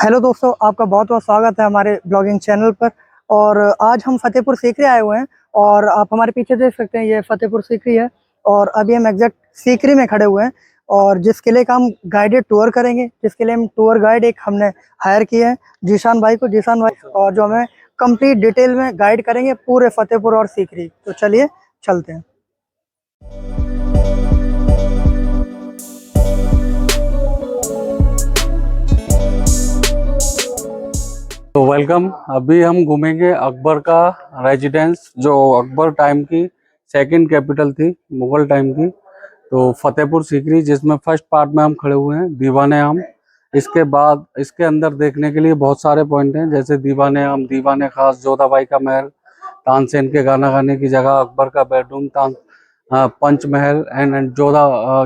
Hello दोस्तों, आपका बहुत बहुत स्वागत है हमारे ब्लॉगिंग चैनल पर। और आज हम फतेहपुर सीकरी आए हुए हैं और आप हमारे पीछे देख सकते हैं, ये फतेहपुर सीकरी है। और अभी हम एग्जैक्ट सीकरी में खड़े हुए हैं और जिसके लिए हम गाइडेड टूर करेंगे, जिसके लिए हम टूर गाइड एक हमने हायर किया है जीशान भाई को, जीशान भाई, और जो हमें कंप्लीट डिटेल में गाइड करेंगे पूरे फतेहपुर और सीकरी। तो चलिए चलते हैं। तो वेलकम। अभी हम घूमेंगे अकबर का रेजिडेंस, जो अकबर टाइम की सेकंड कैपिटल थी, मुगल टाइम की। तो फतेहपुर सीकरी, जिसमें फर्स्ट पार्ट में हम खड़े हुए हैं, दीवाने आम। इसके बाद इसके अंदर देखने के लिए बहुत सारे पॉइंट हैं, जैसे दीवाने आम, दीवाने खास, जोधाबाई का महल, तानसेन के गाना गाने की जगह, अकबर का बेडरूम, पंचमहल एंड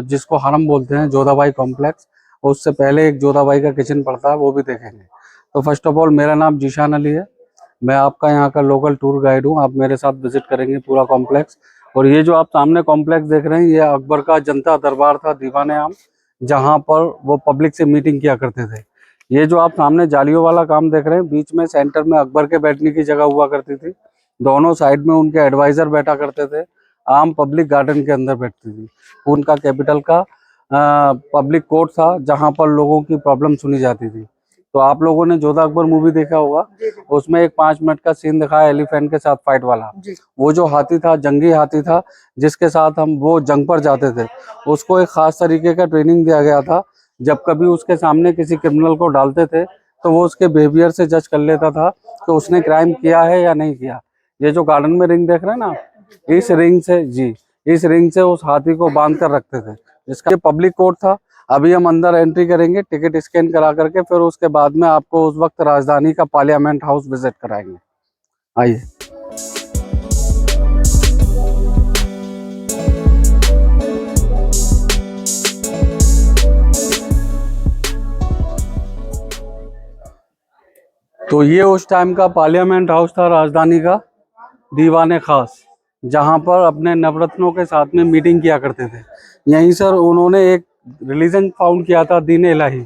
जिसको हरम बोलते हैं, जोधाबाई कॉम्प्लेक्स। उससे पहले एक जोधाबाई का किचन पड़ता है, वो भी देखेंगे। तो फर्स्ट ऑफ ऑल, मेरा नाम जीशान अली है। मैं आपका यहाँ का लोकल टूर गाइड हूँ। आप मेरे साथ विजिट करेंगे पूरा कॉम्प्लेक्स। और ये जो आप सामने कॉम्प्लेक्स देख रहे हैं, ये अकबर का जनता दरबार था, दीवाने आम, जहाँ पर वो पब्लिक से मीटिंग किया करते थे। ये जो आप सामने जालियों वाला काम देख रहे हैं, बीच में सेंटर में अकबर के बैठने की जगह हुआ करती थी। दोनों साइड में उनके एडवाइजर बैठा करते थे। आम पब्लिक गार्डन के अंदर बैठती थी। उनका कैपिटल का पब्लिक कोर्ट था, जहाँ पर लोगों की प्रॉब्लम सुनी जाती थी। तो आप लोगों ने जोधा अकबर मूवी देखा होगा, उसमें एक 5 मिनट का सीन दिखाया एलिफेंट के साथ फाइट वाला। वो जो हाथी था, जंगी हाथी था, जिसके साथ हम वो जंग पर जाते थे। उसको एक खास तरीके का ट्रेनिंग दिया गया था। जब कभी उसके सामने किसी क्रिमिनल को डालते थे, तो वो उसके बिहेवियर से जज कर लेता था कि उसने क्राइम किया है या नहीं किया। ये जो गार्डन में रिंग देख रहे हैं ना, इस रिंग से उस हाथी को बांध कर रखते थे। इसका पब्लिक कोर्ट था। अभी हम अंदर एंट्री करेंगे, टिकट स्कैन करा करके, फिर उसके बाद में आपको उस वक्त राजधानी का पार्लियामेंट हाउस विजिट कराएंगे। आइए। तो ये उस टाइम का पार्लियामेंट हाउस था, राजधानी का, दीवाने खास, जहां पर अपने नवरत्नों के साथ में मीटिंग किया करते थे। यहीं सर उन्होंने एक रिलीजन फाउंड किया था, दीन इलाही,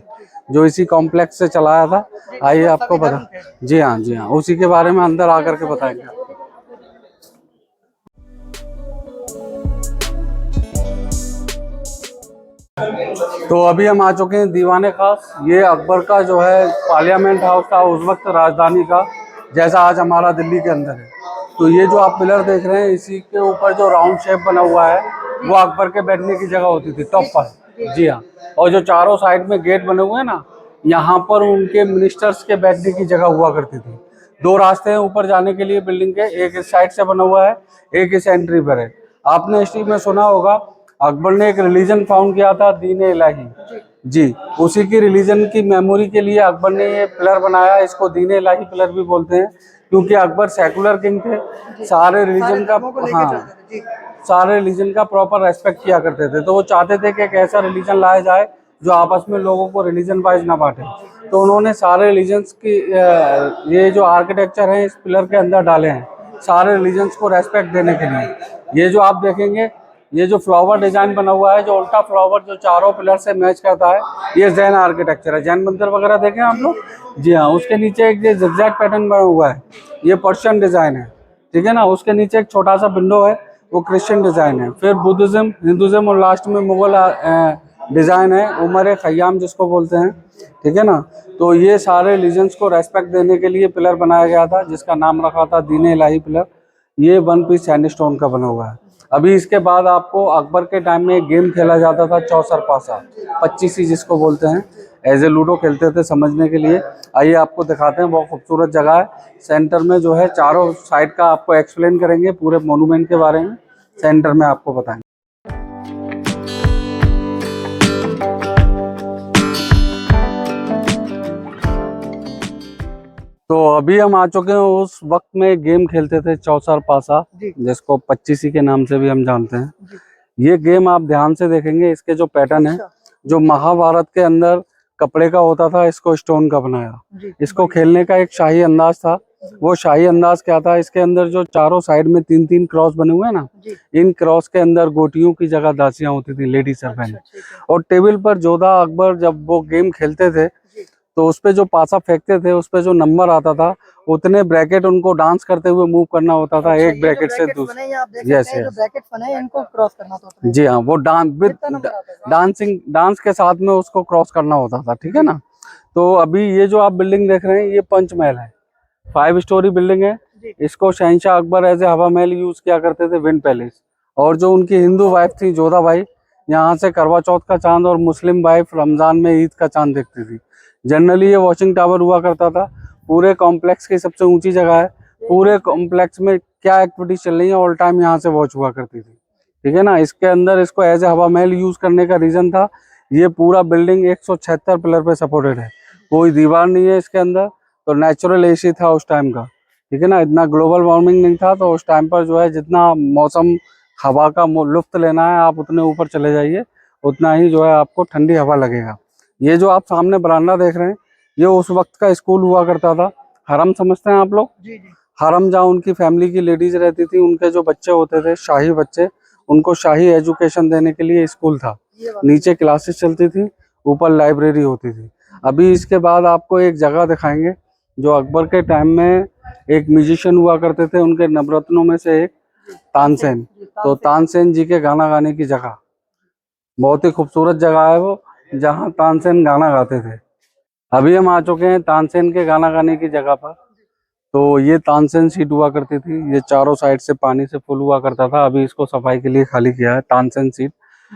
जो इसी कॉम्प्लेक्स से चलाया था। आइए आपको बता। जी हाँ, उसी के बारे में अंदर आकर के बताएंगे। तो अभी हम आ चुके हैं दीवाने खास। ये अकबर का जो है पार्लियामेंट हाउस था उस वक्त, राजधानी का, जैसा आज हमारा दिल्ली के अंदर है। तो ये जो आप पिलर देख रहे हैं, इसी के ऊपर जो राउंड शेप बना हुआ है, वो अकबर के बैठने की जगह होती थी, टॉप पर। जी हाँ। और जो चारों साइड में गेट बने हुए हैं ना, यहाँ पर उनके मिनिस्टर्स के बैठने की जगह हुआ करती थी। 2 रास्ते हैं ऊपर जाने के लिए बिल्डिंग के, एक इस साइड से बना हुआ है, एक इस एंट्री पर है। आपने हिस्ट्री में सुना होगा, अकबर ने एक रिलीजन फाउंड किया था, दीन इलाही जी। उसी की रिलीजन की मेमोरी के लिए अकबर ने ये पिलर बनाया। इसको दीन इलाही पिलर भी बोलते हैं, क्योंकि अकबर सेकुलर किंग थे। सारे रिलीजन का प्रॉपर रेस्पेक्ट किया करते थे। तो वो चाहते थे कि एक ऐसा रिलीजन लाया जाए जो आपस में लोगों को रिलीजन वाइज ना बांटे। तो उन्होंने सारे रिलीजन्स की ये जो आर्किटेक्चर है इस पिलर के अंदर डाले हैं, सारे रिलीजन्स को रेस्पेक्ट देने के लिए। ये जो आप देखेंगे, ये जो फ्लावर डिजाइन बना हुआ है, जो उल्टा फ्लावर जो चारों पिलर से मैच करता है, ये जैन आर्किटेक्चर है। जैन मंदिर वगैरह देखें आप लोग। जी हाँ। उसके नीचे एक ये जिगजैग पैटर्न बना हुआ है, ये पर्शियन डिजाइन है, ठीक है ना। उसके नीचे एक छोटा सा विंडो है, वो क्रिश्चियन डिजाइन है। फिर बुद्धिज्म, हिंदुज्म, और लास्ट में मुगल डिजाइन है, उमर खयाम जिसको बोलते हैं, ठीक है ना। तो ये सारे रिलीजन्स को रेस्पेक्ट देने के लिए पिलर बनाया गया था, जिसका नाम रखा था दीन इलाही पिलर। ये 1 पीस सैंडस्टोन का बना हुआ है। अभी इसके बाद आपको अकबर के टाइम में एक गेम खेला जाता था, चौसर पासा, 25 जिसको बोलते हैं, एज ए लूडो खेलते थे समझने के लिए। आइए आपको दिखाते हैं, बहुत खूबसूरत जगह है। सेंटर में जो है, चारों साइड का आपको एक्सप्लेन करेंगे पूरे मोनूमेंट के बारे में, सेंटर में आपको बताएंगे। तो अभी हम आ चुके हैं उस वक्त में गेम खेलते थे, चौसर पासा, जिसको 25 के नाम से भी हम जानते हैं। ये गेम आप ध्यान से देखेंगे, इसके जो पैटर्न है, जो महाभारत के अंदर कपड़े का होता था, इसको स्टोन का बनाया। इसको खेलने का एक शाही अंदाज था। वो शाही अंदाज क्या था, इसके अंदर जो चारों साइड में 3-3 क्रॉस बने हुए हैं ना, इन क्रॉस के अंदर गोटियों की जगह दासियां होती थी, लेडी सर्वेंट। और टेबल पर जोधा अकबर जब वो गेम खेलते थे, तो उस पे जो पासा फेंकते थे उस पे जो नंबर आता था उतने ब्रैकेट उनको डांस करते हुए मूव करना होता था, एक ब्रैकेट से दूसरे। यस यस, ब्रैकेट बने हैं, इनको क्रॉस करना होता जी हाँ, वो कितना नंबर आता था? डांस के साथ में उसको क्रॉस करना होता था, ठीक है ना। तो अभी ये जो आप बिल्डिंग देख रहे हैं ये पंचमहल है, 5 स्टोरी बिल्डिंग है। जी। इसको शहंशाह अकबर एज ए हवा महल यूज किया करते थे, विंड पैलेस। और जो उनकी हिंदू वाइफ थी जोधाबाई, यहाँ से करवा चौथ का चांद और मुस्लिम वाइफ रमजान में ईद का चांद देखती थी। जनरली ये वॉचिंग टावर हुआ करता था, पूरे कॉम्प्लेक्स की सबसे ऊंची जगह है। पूरे कॉम्प्लेक्स में क्या एक्टिविटी चल रही है ऑल टाइम यहाँ से वॉच हुआ करती थी, ठीक है ना। इसके अंदर इसको एज ए हवा महल यूज करने का रीजन था, ये पूरा बिल्डिंग 176 पिलर पे सपोर्टेड है, कोई दीवार नहीं है इसके अंदर। तो नेचुरल एसी था उस टाइम का, ठीक है ना, इतना ग्लोबल वार्मिंग नहीं था। तो उस टाइम पर जो है जितना मौसम हवा का लुत्फ लेना है आप उतने ऊपर चले जाइए, उतना ही जो है आपको ठंडी हवा लगेगा। ये जो आप सामने बरामदा देख रहे हैं ये उस वक्त का स्कूल हुआ करता था। हरम समझते हैं आप लोग? जी जी। हरम जहाँ उनकी फैमिली की लेडीज रहती थी, उनके जो बच्चे होते थे शाही बच्चे, उनको शाही एजुकेशन देने के लिए स्कूल था। नीचे क्लासेस चलती थी, ऊपर लाइब्रेरी होती थी। अभी इसके बाद आपको एक जगह दिखाएंगे जो अकबर के टाइम में एक म्यूजिशियन हुआ करते थे, उनके नवरत्नों में से एक तानसेन। तो तानसेन जी के गाना गाने की जगह, बहुत ही खूबसूरत जगह है वो, जहाँ तानसेन गाना गाते थे। अभी हम आ चुके हैं तानसेन के गाना गाने की जगह पर। तो ये तानसेन सीट हुआ करती थी, ये चारों साइड से पानी से फुल हुआ करता था। अभी इसको सफाई के लिए खाली किया है, तानसेन सीट।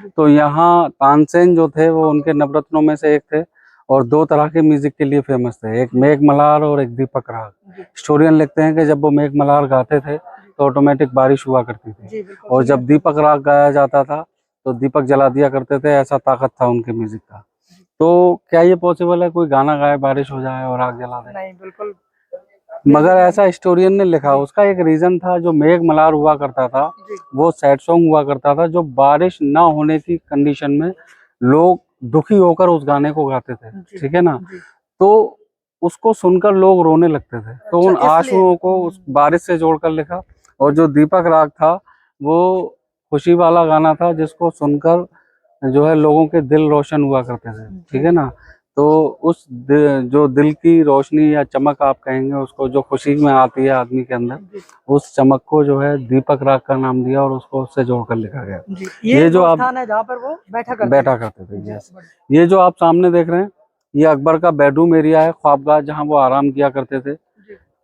तो यहाँ तानसेन जो थे वो उनके नवरत्नों में से एक थे, और 2 तरह के म्यूजिक के लिए फेमस थे, एक मेघ मल्हार और एक दीपक राग। हिस्टोरियन लिखते हैं कि जब वो मेघ मल्हार गाते थे तो ऑटोमेटिक बारिश हुआ करती थी, और जब दीपक राग गाया जाता था तो दीपक जला दिया करते थे, ऐसा ताकत था उनके म्यूजिक का। तो क्या ये पॉसिबल है कोई गाना गाए, बारिश हो जाए और आग जला दे? नहीं, बिल्कुल। मगर ऐसा हिस्टोरियन ने लिखा, उसका एक रीजन था। जो मेघ मल्हार हुआ करता था वो सैड सॉन्ग हुआ करता था, जो बारिश ना होने की कंडीशन में लोग दुखी होकर उस गाने को गाते थे, ठीक है ना। तो उसको सुनकर लोग रोने लगते थे, तो उन आंसुओं को उस बारिश से जोड़कर लिखा। और जो दीपक राग था वो खुशी वाला गाना था, जिसको सुनकर जो है लोगों के दिल रोशन हुआ करते थे, ठीक है ना। तो उस जो दिल की रोशनी या चमक आप कहेंगे उसको, जो खुशी में आती है आदमी के अंदर, उस चमक को जो है दीपक राग का नाम दिया और उसको उससे जोड़कर लिखा गया। ये जो आप है जहाँ पर वो बैठा करते थे। यस, ये जो आप सामने देख रहे हैं ये अकबर का बेडरूम एरिया है, ख्वाबगाह, जहाँ वो आराम किया करते थे।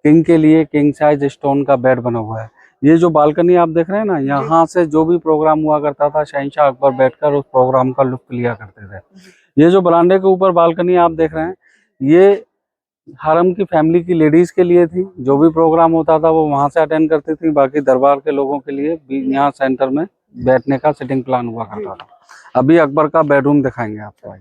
किंग के लिए किंग साइज स्टोन का बेड बना हुआ है। ये जो बालकनी आप देख रहे हैं ना, यहाँ से जो भी प्रोग्राम हुआ करता था शहंशाह अकबर बैठकर उस प्रोग्राम का लुत्फ लिया करते थे। ये जो बरामदे के ऊपर बालकनी आप देख रहे हैं ये हरम की फैमिली की लेडीज के लिए थी, जो भी प्रोग्राम होता था वो वहां से अटेंड करती थी। बाकी दरबार के लोगों के लिए भी यहाँ सेंटर में बैठने का सिटिंग प्लान हुआ करता था। अभी अकबर का बेडरूम दिखाएंगे आपको।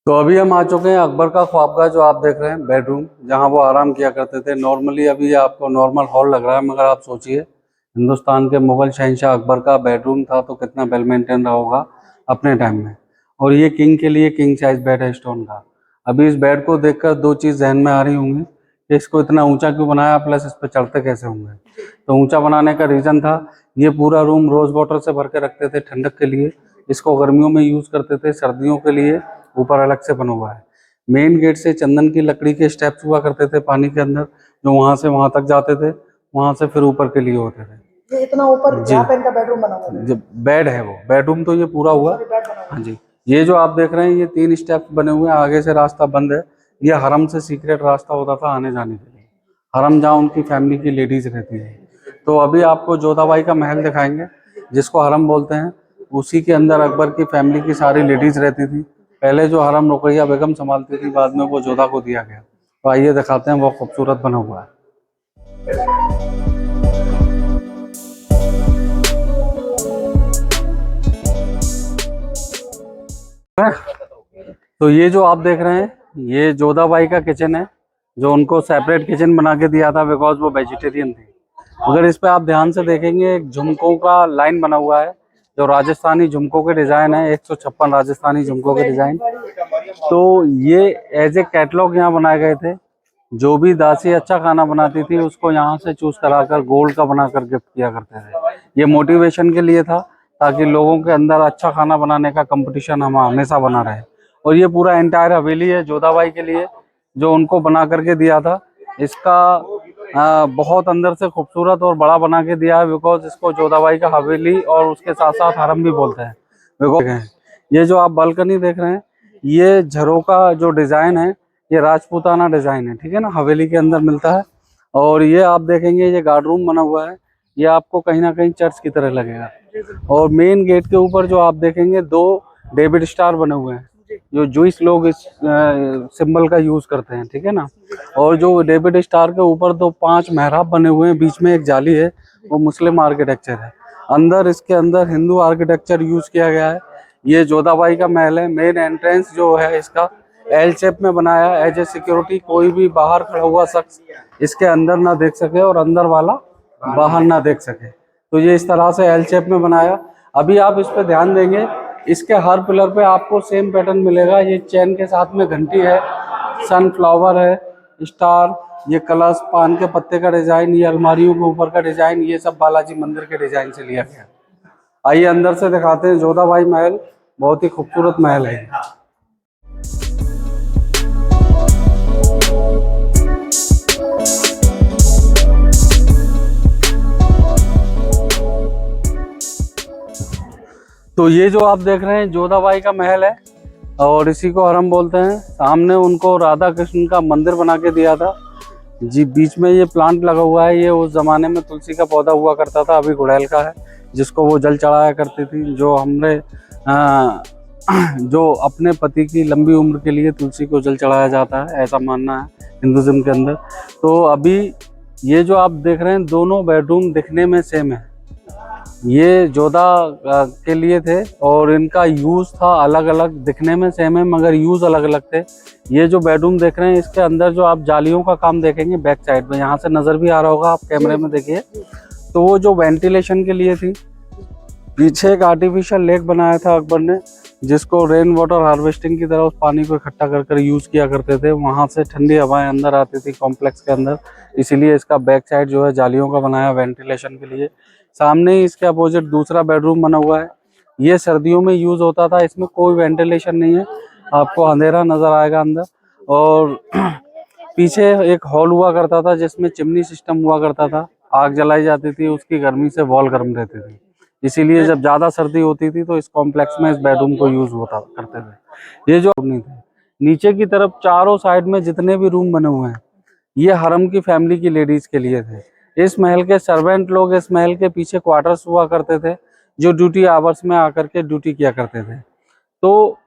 तो अभी हम आ चुके हैं अकबर का ख्वाबगाह, जो आप देख रहे हैं बेडरूम, जहां वो आराम किया करते थे। नॉर्मली अभी आपको नॉर्मल हॉल लग रहा है, मगर आप सोचिए हिंदुस्तान के मुगल शहंशाह अकबर का बेडरूम था तो कितना वेल मेंटेन रहा होगा अपने टाइम में। और ये किंग के लिए किंग साइज बेड है स्टोन का। अभी इस बेड को देखकर 2 चीज़ जहन में आ रही होंगी कि इसको इतना ऊंचा क्यों बनाया, प्लस इस पर चढ़ते कैसे होंगे। तो ऊंचा बनाने का रीज़न था, ये पूरा रूम रोज़ वाटर से भर के रखते थे ठंडक के लिए। इसको गर्मियों में यूज़ करते थे, सर्दियों के लिए ऊपर अलग से बना हुआ है। मेन गेट से चंदन की लकड़ी के स्टेप्स हुआ करते थे पानी के अंदर, जो वहां से वहां तक जाते थे, वहां से फिर ऊपर के लिए होते थे। ये इतना ऊपर जहाँ पे इनका बेडरूम बना हुआ है, जो बेड है वो बेडरूम तो ये पूरा हुआ। हाँ जी, ये जो आप देख रहे हैं ये 3 स्टेप्स बने हुए हैं, आगे से रास्ता बंद है। ये हरम से सीक्रेट रास्ता होता था आने जाने के लिए, हरम जहाँ उनकी फैमिली की लेडीज रहती है। तो अभी आपको जोधाबाई का महल दिखाएंगे, जिसको हरम बोलते हैं। उसी के अंदर अकबर की फैमिली की सारी लेडीज रहती थी। पहले जो हरम रुकैया बेगम संभालती थी, बाद में वो जोधा को दिया गया। तो आइए दिखाते हैं, वो खूबसूरत बना हुआ है। तो ये जो आप देख रहे हैं ये जोधाबाई का किचन है, जो उनको सेपरेट किचन बना के दिया था बिकॉज वो वेजिटेरियन थी। अगर इस पे आप ध्यान से देखेंगे एक झुमकों का लाइन बना हुआ है, जो राजस्थानी झुमकों के डिजाइन है, 156 राजस्थानी झुमकों के डिजाइन। तो ये एज ए कैटलॉग यहाँ बनाए गए थे। जो भी दासी अच्छा खाना बनाती थी उसको यहाँ से चूज कराकर गोल्ड का बनाकर गिफ्ट किया करते थे। ये मोटिवेशन के लिए था, ताकि लोगों के अंदर अच्छा खाना बनाने का कंपटीशन हमेशा बना रहे। और ये पूरा एंटायर हवेली है जोधाबाई के लिए, जो उनको बना करके दिया था। इसका बहुत अंदर से खूबसूरत और बड़ा बना के दिया है, बिकॉज इसको जोधाबाई का हवेली और उसके साथ साथ हरम भी बोलते हैं। बिकॉज ये जो आप बालकनी देख रहे हैं, ये झरोका जो डिज़ाइन है, ये राजपूताना डिज़ाइन है, ठीक है ना, हवेली के अंदर मिलता है। और ये आप देखेंगे ये गार्ड रूम बना हुआ है, ये आपको कहीं ना कहीं चर्च की तरह लगेगा। और मेन गेट के ऊपर जो आप देखेंगे 2 डेविड स्टार बने हुए हैं, जो जूइश लोग इस सिंबल का यूज करते हैं, ठीक है ना। और जो डेविड स्टार के ऊपर 5 मेहराब बने हुए हैं, बीच में एक जाली है, वो मुस्लिम आर्किटेक्चर है। अंदर इसके अंदर हिंदू आर्किटेक्चर यूज किया गया है। ये जोधाबाई का महल है। मेन एंट्रेंस जो है इसका एल शेप में बनाया है, एज ए सिक्योरिटी, कोई भी बाहर खड़ा हुआ शख्स इसके अंदर ना देख सके और अंदर वाला बाहर ना देख सके। तो ये इस तरह से एल शेप में बनाया। अभी आप इस पे ध्यान देंगे, इसके हर पिलर पे आपको सेम पैटर्न मिलेगा। ये चैन के साथ में घंटी है, सनफ्लावर है, स्टार, ये कलश, पान के पत्ते का डिजाइन, ये अलमारियों के ऊपर का डिजाइन, ये सब बालाजी मंदिर के डिजाइन से लिया गया। आइए अंदर से दिखाते हैं। जोधाबाई महल बहुत ही खूबसूरत महल है। तो ये जो आप देख रहे हैं जोधाबाई का महल है और इसी को हरम बोलते हैं। सामने उनको राधा कृष्ण का मंदिर बना के दिया था जी। बीच में ये प्लांट लगा हुआ है, ये उस जमाने में तुलसी का पौधा हुआ करता था, अभी गुड़ैल का है, जिसको वो जल चढ़ाया करती थी। जो हमने जो अपने पति की लंबी उम्र के लिए तुलसी को जल चढ़ाया जाता है, ऐसा मानना है हिंदुज़म के अंदर। तो अभी ये जो आप देख रहे हैं दोनों बेडरूम दिखने में सेम है। ये जोधा के लिए थे और इनका यूज़ था अलग अलग, दिखने में सेम है मगर यूज़ अलग अलग थे। ये जो बेडरूम देख रहे हैं इसके अंदर जो आप जालियों का काम देखेंगे बैक साइड में, यहाँ से नज़र भी आ रहा होगा, आप कैमरे में देखिए, तो वो जो वेंटिलेशन के लिए थी। पीछे एक आर्टिफिशियल लेक बनाया था अकबर ने, जिसको रेन वाटर हार्वेस्टिंग की तरह उस पानी को इकट्ठा कर कर यूज़ किया करते थे। वहाँ से ठंडी हवाएं अंदर आती थी कॉम्प्लेक्स के अंदर, इसीलिए इसका बैक साइड जो है जालियों का बनाया वेंटिलेशन के लिए। सामने ही इसके अपोजिट दूसरा बेडरूम बना हुआ है, ये सर्दियों में यूज़ होता था। इसमें कोई वेंटिलेशन नहीं है, आपको अंधेरा नज़र आएगा अंदर। और पीछे एक हॉल हुआ करता था जिसमें चिमनी सिस्टम हुआ करता था, आग जलाई जाती थी, उसकी गर्मी से वॉल गर्म रहती थी, इसीलिए जब ज़्यादा सर्दी होती थी तो इस कॉम्प्लेक्स में इस बेडरूम को यूज़ होता करते थे। ये जो नहीं थे, नीचे की तरफ चारों साइड में जितने भी रूम बने हुए हैं ये हरम की फैमिली की लेडीज़ के लिए थे। इस महल के सर्वेंट लोग इस महल के पीछे क्वार्टर्स हुआ करते थे, जो ड्यूटी आवर्स में आकर के ड्यूटी किया करते थे। तो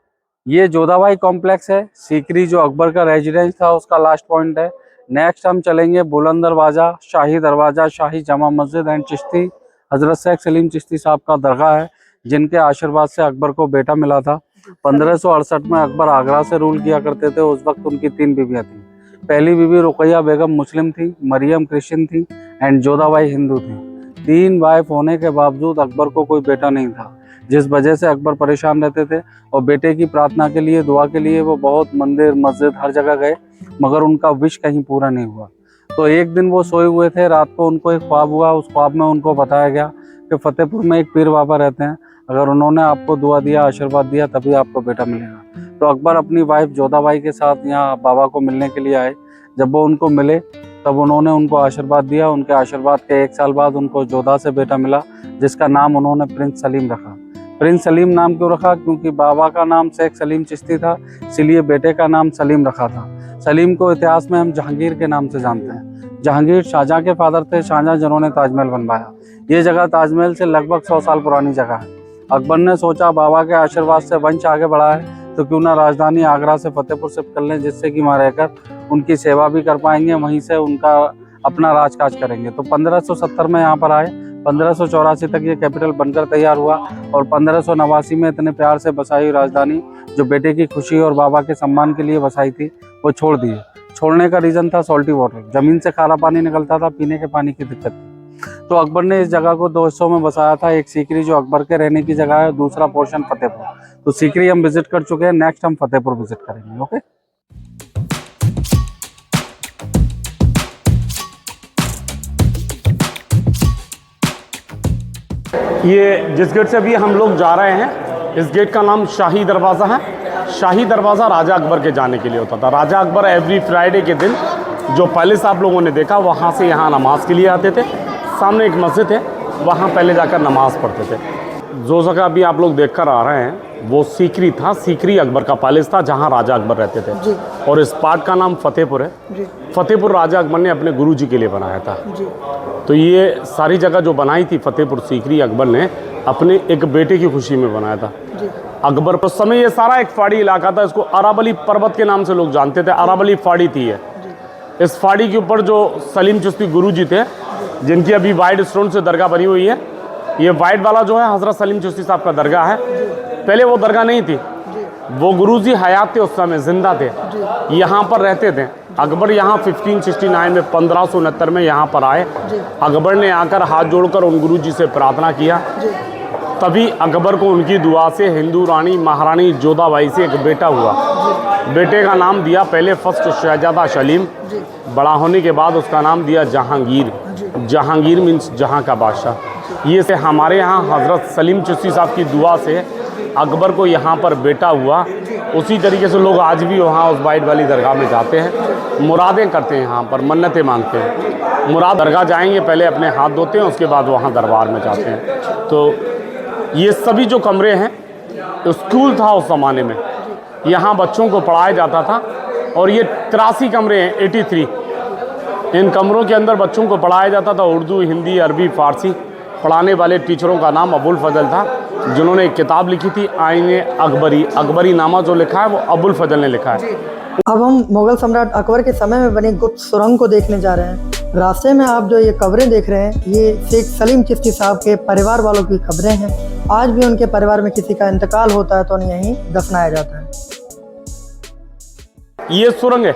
ये जोधाबाई कॉम्प्लेक्स है। सीकरी जो अकबर का रेजिडेंस था उसका लास्ट पॉइंट है। नेक्स्ट हम चलेंगे बुलंद दरवाज़ा, शाही दरवाज़ा, शाही जामा मस्जिद एंड चिश्ती। हजरत शेख सलीम चिश्ती साहब का दरगाह है, जिनके आशीर्वाद से अकबर को बेटा मिला था। 1568 में अकबर आगरा से रूल किया करते थे। उस वक्त उनकी 3 बीवियाँ थीं। पहली बीवी रुकैया बेगम मुस्लिम थी, मरियम क्रिश्चियन थी एंड जोधाबाई हिंदू थी। 3 वाइफ होने के बावजूद अकबर को कोई बेटा नहीं था, जिस वजह से अकबर परेशान रहते थे और बेटे की प्रार्थना के लिए, दुआ के लिए वो बहुत मंदिर मस्जिद हर जगह गए, मगर उनका विश कहीं पूरा नहीं हुआ। तो एक दिन वो सोए हुए थे, रात को उनको एक ख्वाब हुआ। उस ख्वाब में उनको बताया गया कि फतेहपुर में एक पीर बाबा रहते हैं, अगर उन्होंने आपको दुआ दिया, आशीर्वाद दिया, तभी आपको बेटा मिलेगा। तो अकबर अपनी वाइफ जोधाबाई के साथ यहाँ बाबा को मिलने के लिए आए। जब वो उनको मिले तब उन्होंने उनको आशीर्वाद दिया। उनके आशीर्वाद के 1 साल बाद उनको जोधा से बेटा मिला, जिसका नाम उन्होंने प्रिंस सलीम रखा। प्रिंस सलीम नाम क्यों रखा? क्योंकि बाबा का नाम शेख सलीम चिश्ती था, इसीलिए बेटे का नाम सलीम रखा था। सलीम को इतिहास में हम जहांगीर के नाम से जानते हैं। जहांगीर शाहजहाँ के फादर थे, शाहजहाँ जिन्होंने ताजमहल बनवाया। ये जगह ताजमहल से लगभग 100 साल पुरानी जगह है। अकबर ने सोचा बाबा के आशीर्वाद से वंश आगे बढ़ा है तो क्यों ना राजधानी आगरा से फतेहपुर शिफ्ट कर लें, जिससे कि वहाँ रहकर उनकी सेवा भी कर पाएंगे, वहीं से उनका अपना राजकाज करेंगे। तो 1570 में यहाँ पर आए। 1584 तक ये कैपिटल बनकर तैयार हुआ और 1589 में इतने प्यार से बसाई हुई राजधानी, जो बेटे की खुशी और बाबा के सम्मान के लिए बसाई थी, वो छोड़ दी। छोड़ने का रीज़न था सॉल्टी वाटर, ज़मीन से खारा पानी निकलता था, पीने के पानी की दिक्कत थी। तो अकबर ने इस जगह को 2 हिस्सों में बसाया था। एक सीकरी जो अकबर के रहने की जगह है, दूसरा पोर्शन फतेहपुर। तो सीकरी हम विजिट कर चुके हैं, नेक्स्ट हम फतेहपुर विजिट करेंगे। ओके, ये जिस गेट से अभी हम लोग जा रहे हैं, इस गेट का नाम शाही दरवाज़ा है। शाही दरवाज़ा राजा अकबर के जाने के लिए होता था। राजा अकबर एवरी फ्राइडे के दिन जो पैलेस आप लोगों ने देखा वहाँ से यहाँ नमाज के लिए आते थे। सामने एक मस्जिद है, वहाँ पहले जाकर नमाज़ पढ़ते थे। जो जगह अभी आप लोग देखकर आ रहे हैं वो सीकरी था। सीकरी अकबर का पैलेस था जहाँ राजा अकबर रहते थे जी। और इस पार्ट का नाम फतेहपुर है जी। फतेहपुर राजा अकबर ने अपने गुरुजी के लिए बनाया था जी। तो ये सारी जगह जो बनाई थी फतेहपुर सीकरी अकबर ने अपने एक बेटे की खुशी में बनाया था जी। अकबर। उस समय ये सारा एक फाड़ी इलाका था, इसको अरावली पर्वत के नाम से लोग जानते थे। अरावली फाड़ी थी ये। इस फाड़ी के ऊपर जो सलीम चिश्ती गुरुजी थे जिनकी अभी वाइट स्टोन से दरगाह बनी हुई है, ये वाइट वाला जो है हज़रत सलीम चिश्ती साहब का दरगाह है। पहले वो दरगाह नहीं थी, वो गुरुजी हयात थे, उस समय जिंदा थे, यहाँ पर रहते थे। अकबर यहाँ 1569 में 1569 में यहाँ पर आए। अकबर ने आकर हाथ जोड़कर उन गुरुजी से प्रार्थना किया, तभी अकबर को उनकी दुआ से हिंदू रानी महारानी जोधाबाई से एक बेटा हुआ। बेटे का नाम दिया पहले फर्स्ट शहजादा सलीम, बड़ा होने के बाद उसका नाम दिया जहांगीर। जहांगीर मीन्स जहां का बादशाह। ये से हमारे यहाँ हज़रत सलीम चिश्ती साहब की दुआ से अकबर को यहाँ पर बेटा हुआ। उसी तरीके से लोग आज भी वहाँ उस वाइट वाली दरगाह में जाते हैं, मुरादें करते हैं, यहाँ पर मन्नतें मांगते हैं। मुराद दरगाह जाएंगे पहले अपने हाथ धोते हैं, उसके बाद वहाँ दरबार में जाते हैं। तो ये सभी जो कमरे हैं स्कूल था उस ज़माने में, यहाँ बच्चों को पढ़ाया जाता था। और ये 83 कमरे हैं, 83। इन कमरों के अंदर बच्चों को पढ़ाया जाता था उर्दू, हिंदी, अरबी, फ़ारसी। पढ़ाने वाले टीचरों का नाम अबुल फजल था, जिन्होंने एक किताब लिखी थी आईने अकबरी। अकबरी नामा जो लिखा है वो अबुल फजल ने लिखा है। अब हम मुगल सम्राट अकबर के समय में बनी गुप्त सुरंग को देखने जा रहे हैं। रास्ते में आप जो ये कब्रें देख रहे हैं, ये शेख सलीम चिश्ती साहब के परिवार वालों की कब्रें हैं। आज भी उनके परिवार में किसी का इंतकाल होता है तो उन्हें यहीं दफनाया जाता है। ये सुरंग है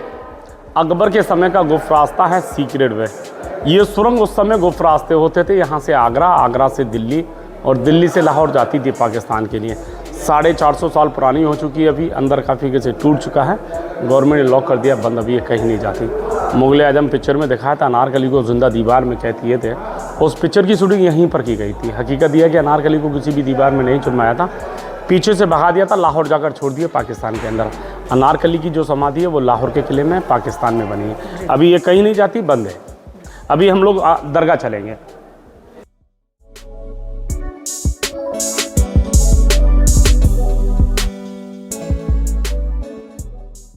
अकबर के समय का गुप्त रास्ता है, सीक्रेट वे। ये सुरंग उस समय गुप्त रास्ते होते थे, यहाँ से आगरा, आगरा से दिल्ली और दिल्ली से लाहौर जाती थी पाकिस्तान के लिए। 450 साल पुरानी हो चुकी है, अभी अंदर काफ़ी कैसे टूट चुका है, गवर्नमेंट ने लॉक कर दिया बंद, अभी ये कहीं नहीं जाती। मुगल आजम पिक्चर में दिखाया था अनारकली को जिंदा दीवार में कैद किए थे, उस पिक्चर की शूटिंग यहीं पर की गई थी। हकीकत यह है कि अनारकली को किसी भी दीवार में नहीं चुनवाया था, पीछे से भगा दिया था, लाहौर जाकर छोड़ दिया पाकिस्तान के अंदर। अनारकली की जो समाधि है वो लाहौर के किले में पाकिस्तान में बनी है, अभी ये कहीं नहीं जाती, बंद है। अभी हम लोग दरगाह चलेंगे।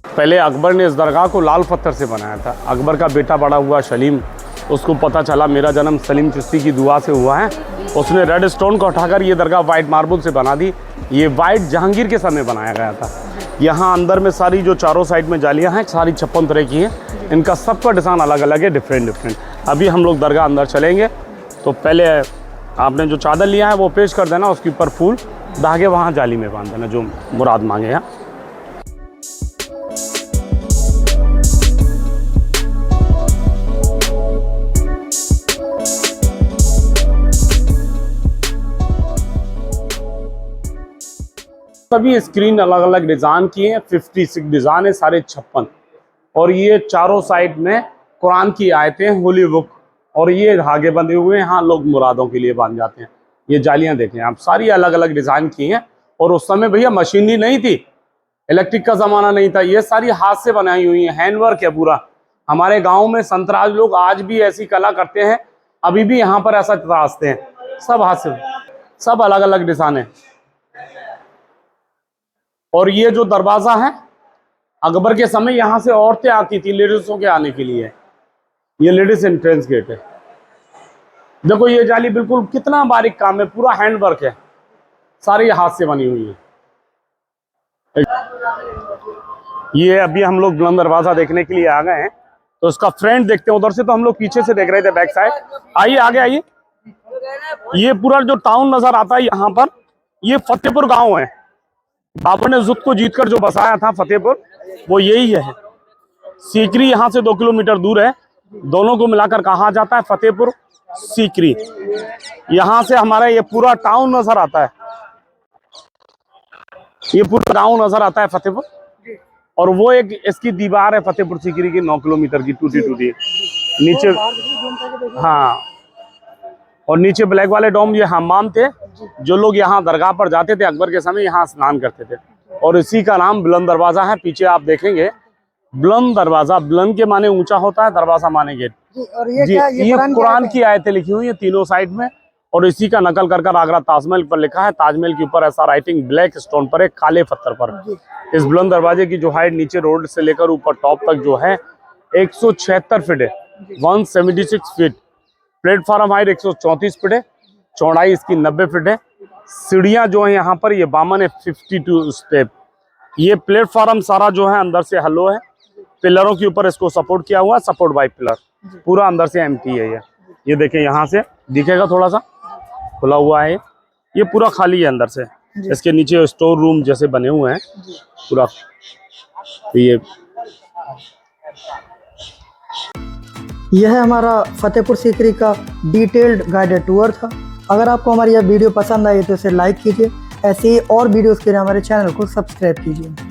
पहले अकबर ने इस दरगाह को लाल पत्थर से बनाया था। अकबर का बेटा बड़ा हुआ सलीम, उसको पता चला मेरा जन्म सलीम चिश्ती की दुआ से हुआ है, उसने रेड स्टोन को उठाकर ये दरगाह वाइट मार्बल से बना दी। ये वाइट जहांगीर के समय बनाया गया था। यहाँ अंदर में सारी जो चारों साइड में जालियाँ हैं सारी 56 तरह की हैं, इनका सबका डिज़ाइन अलग अलग है, डिफरेंट। अभी हम लोग दरगाह अंदर चलेंगे तो पहले आपने जो चादर लिया है वो पेश कर देना, उसके ऊपर फूल धागे वहाँ जाली में बांध देना जो मुराद मांगे हैं। सभी स्क्रीन अलग अलग डिज़ाइन की हैं, 56 डिज़ाइन है, सारे 56। और ये चारों साइड में कुरान की आयतें, होली बुक, और ये धागे बंधे हुए हैं, यहाँ लोग मुरादों के लिए बांध जाते हैं। ये जालियाँ देखें आप, सारी अलग अलग डिज़ाइन की हैं। और उस समय भैया मशीनरी नहीं थी, इलेक्ट्रिक का ज़माना नहीं था, ये सारी हाथ से बनाई हुई हैं, हैंडवर्क है पूरा। हमारे गाँव में संतराज लोग आज भी ऐसी कला करते हैं, अभी भी यहाँ पर ऐसा तराशते हैं, सब हाथ से, सब अलग अलग डिज़ाइन है। और ये जो दरवाज़ा है अकबर के समय यहाँ से औरतें आती थी लेडीज़ों के आने के लिए, ये लेडीज एंट्रेंस गेट है। देखो ये जाली बिल्कुल कितना बारीक काम है, पूरा हैंडवर्क है, सारी हाथ से बनी हुई है। ये अभी हम लोग बुलंद दरवाज़ा देखने के लिए आ गए हैं, तो उसका फ्रंट देखते हैं। उधर से तो हम लोग पीछे से देख रहे थे, बैक साइड। आइए आगे आइए। ये पूरा जो टाउन नजर आता है यहाँ पर, ये फतेहपुर गाँव है। बाबर ने जुद को जीतकर जो बसाया था फतेहपुर, वो यही है। सीकरी यहाँ से 2 किलोमीटर दूर है, दोनों को मिलाकर कहा जाता है फतेहपुर सीकरी। यहाँ से हमारा ये पूरा टाउन नजर आता है, ये पूरा टाउन नजर आता है फतेहपुर। और वो एक इसकी दीवार है फतेहपुर सीकरी की 9 किलोमीटर की, टूटी टूटी नीचे। हाँ, और नीचे ब्लैक वाले डोम ये हमाम थे, जो लोग यहाँ दरगाह पर जाते थे अकबर के समय, यहाँ स्नान करते थे। और इसी का नाम बुलंद दरवाजा है। पीछे आप देखेंगे बुलंद दरवाजा, बुलंद के माने ऊंचा होता है, दरवाजा माने गेट। और ये जी, क्या, ये कुरान की आयतें लिखी हुई है तीनों साइड में, और इसी का नकल कर आगरा ताजमहल पर लिखा है। ताजमहल के ऊपर ऐसा राइटिंग ब्लैक स्टोन पर है, काले पत्थर पर। इस बुलंद दरवाजे की जो हाइट नीचे रोड से लेकर ऊपर टॉप तक जो है 176 फीट है, 176 फीट। प्लेटफॉर्म हाइट 134 फीट है, चौड़ाई इसकी 90 फीट है। सीढ़ियां जो है यहाँ पर ये 52 है, 52 स्टेप। ये प्लेटफॉर्म सारा जो है अंदर से हलो है, पिलरों के ऊपर इसको सपोर्ट किया हुआ है, सपोर्ट बाय पिलर। पूरा अंदर से एम्प्टी है ये देखें, यहाँ से दिखेगा थोड़ा सा खुला हुआ है, ये पूरा खाली है अंदर से। इसके नीचे स्टोर रूम जैसे बने हुए हैं पूरा। तो यह हमारा फतेहपुर सीकरी का डिटेल्ड गाइडेड टूर था। अगर आपको हमारी यह वीडियो पसंद आई तो इसे लाइक कीजिए। ऐसे ही और वीडियोस के लिए हमारे चैनल को सब्सक्राइब कीजिए।